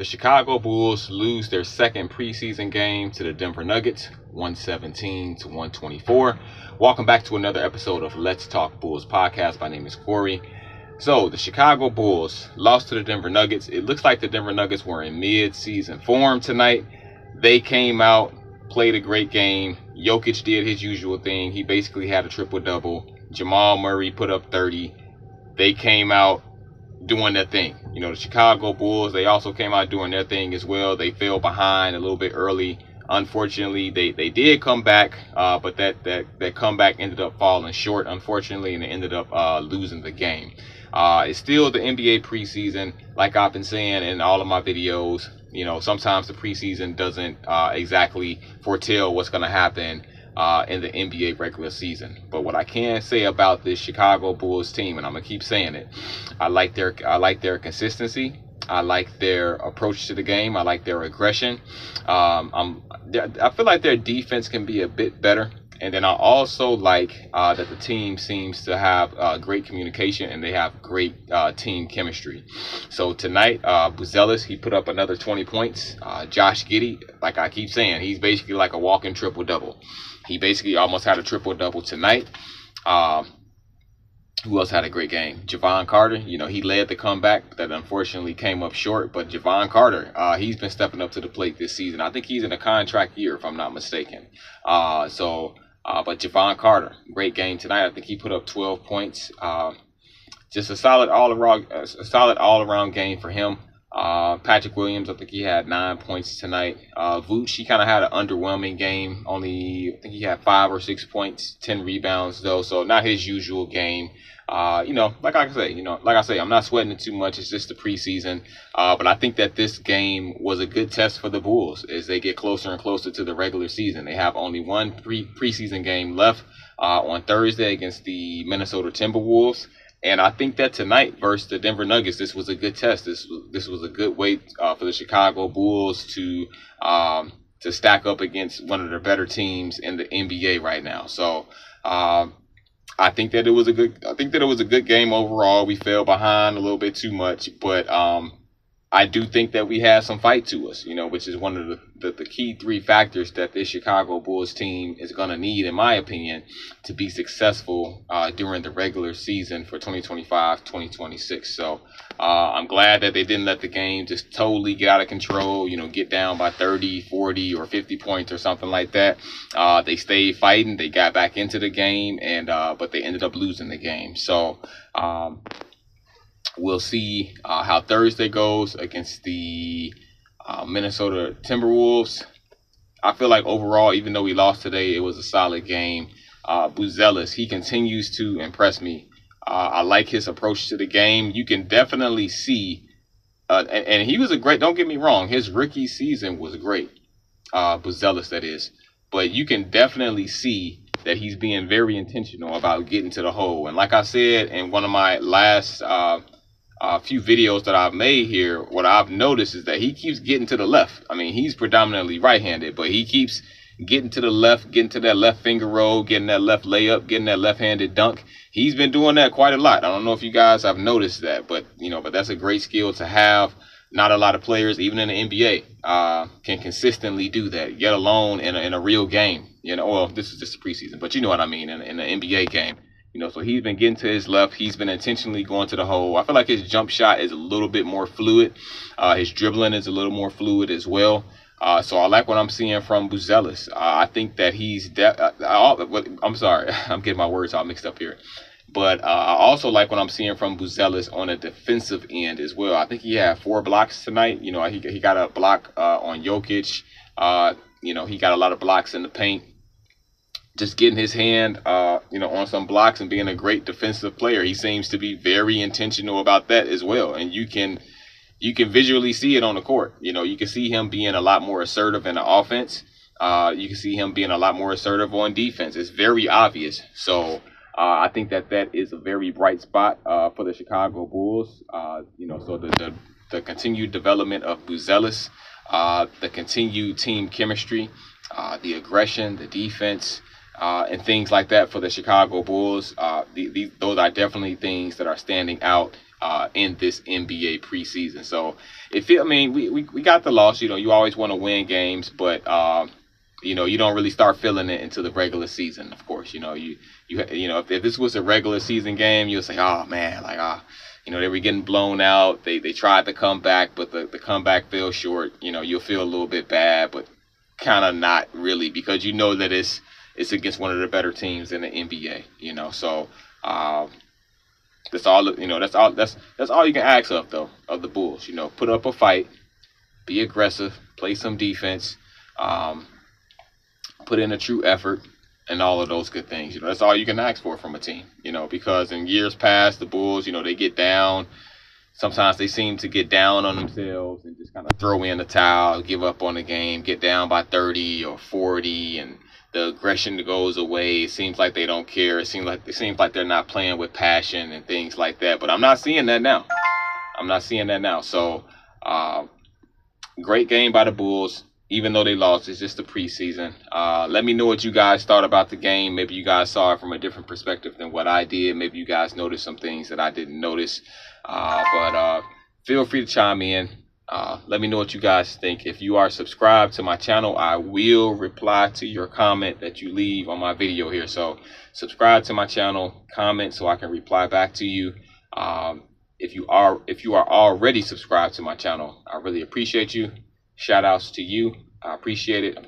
The Chicago Bulls lose their second preseason game to the Denver Nuggets, 117 to 124. Welcome back to another episode of Let's Talk Bulls podcast. My name is Corey. So the Chicago Bulls lost to the Denver Nuggets. It looks like the Denver Nuggets were in mid-season form tonight. They came out, played a great game. Jokic did his usual thing. He basically had a triple-double. Jamal Murray put up 30. They came out doing their thing. You know, the Chicago Bulls, they also came out doing their thing as well. They fell behind a little bit early. Unfortunately, they did come back, but that comeback ended up falling short, unfortunately, and they ended up losing the game. It's still the NBA preseason, like I've been saying in all of my videos. You know, sometimes the preseason doesn't exactly foretell what's going to happen in the NBA regular season. But what I can say about this Chicago Bulls team, and I'm gonna keep saying it, I like their consistency. I like their approach to the game. I like their aggression. I feel like their defense can be a bit better. And then I also like that the team seems to have great communication and they have great team chemistry. So tonight, Buzelis, he put up another 20 points. Josh Giddey, like I keep saying, he's basically like a walking triple-double. He basically almost had a triple-double tonight. Who else had a great game? Javon Carter, you know, he led the comeback that unfortunately came up short. But Javon Carter, he's been stepping up to the plate this season. I think he's in a contract year, if I'm not mistaken. But Javon Carter, great game tonight. I think he put up 12 points. Just a solid all-around game for him. Patrick Williams, I think he had 9 points tonight. Vooch, he kind of had an underwhelming game. I think he had 5 or 6 points, 10 rebounds though. So not his usual game. Like I say, I'm not sweating it too much. It's just the preseason. But I think that this game was a good test for the Bulls as they get closer and closer to the regular season. They have only one preseason game left on Thursday against the Minnesota Timberwolves. And I think that tonight versus the Denver Nuggets, this was a good test. This was a good way for the Chicago Bulls to stack up against one of the better teams in the NBA right now. So I think that it was a good game overall. We fell behind a little bit too much, but I do think that we had some fight to us, you know, which is one of the key three factors that this Chicago Bulls team is going to need, in my opinion, to be successful during the regular season for 2025-2026. So I'm glad that they didn't let the game just totally get out of control, you know, get down by 30, 40, or 50 points or something like that. They stayed fighting. They got back into the game, but they ended up losing the game. So we'll see how Thursday goes against the Minnesota Timberwolves. I feel like overall, even though we lost today, it was a solid game. Buzelis, he continues to impress me. I like his approach to the game. You can definitely see, and he was don't get me wrong, his rookie season was great. Buzelis, that is. But you can definitely see that he's being very intentional about getting to the hole. And like I said in one of my last few videos that I've made here, what I've noticed is that he keeps getting to the left. I mean, he's predominantly right-handed, but he keeps getting to the left, getting to that left finger roll, getting that left layup, getting that left-handed dunk. He's been doing that quite a lot. I don't know if you guys have noticed that, but that's a great skill to have. Not a lot of players, even in the NBA, can consistently do that, yet alone in a real game. You know, well, this is just the preseason, but you know what I mean, in an NBA game. You know, so he's been getting to his left. He's been intentionally going to the hole. I feel like his jump shot is a little bit more fluid. His dribbling is a little more fluid as well. So I like what I'm seeing from Buzelis. I think that he's I'm sorry, I'm getting my words all mixed up here. But I also like what I'm seeing from Buzelis on a defensive end as well. I think he had 4 blocks tonight. You know, he got a block on Jokic. He got a lot of blocks in the paint. Just getting his hand, on some blocks and being a great defensive player. He seems to be very intentional about that as well. And you can visually see it on the court. You know, you can see him being a lot more assertive in the offense. You can see him being a lot more assertive on defense. It's very obvious. So I think that is a very bright spot for the Chicago Bulls. So the continued development of Buzelis, the continued team chemistry, the aggression, the defense, and things like that for the Chicago Bulls. Those are definitely things that are standing out in this NBA preseason. So I mean, we got the loss. You know, you always want to win games, but you know, you don't really start feeling it until the regular season. Of course, you know, you know, if this was a regular season game, you'll say, oh man, like you know, they were getting blown out. They tried to come back, but the comeback fell short. You know, you'll feel a little bit bad, but kind of not really, because you know that it's against one of the better teams in the NBA. You know, so that's all. You know, that's all you can ask of the Bulls. You know, put up a fight, be aggressive, play some defense, put in a true effort, and all of those good things. You know, that's all you can ask for from a team. You know, because in years past, the Bulls, you know, they get down. Sometimes they seem to get down on themselves and just kind of throw in the towel, give up on the game, get down by 30 or 40, and the aggression goes away. It seems like they don't care. It seems like they're not playing with passion and things like that. But I'm not seeing that now. I'm not seeing that now. So, great game by the Bulls. Even though they lost, it's just the preseason. Let me know what you guys thought about the game. Maybe you guys saw it from a different perspective than what I did. Maybe you guys noticed some things that I didn't notice. But feel free to chime in. Let me know what you guys think. If you are subscribed to my channel, I will reply to your comment that you leave on my video here. So subscribe to my channel, comment so I can reply back to you. If you are already subscribed to my channel, I really appreciate you. Shout outs to you. I appreciate it. I'm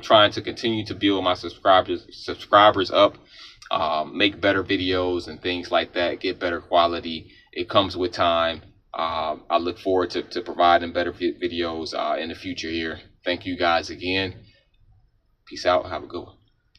trying to continue to build my subscribers up, make better videos and things like that, get better quality. It comes with time. I look forward to providing better videos in the future here. Thank you guys again. Peace out. Have a good one.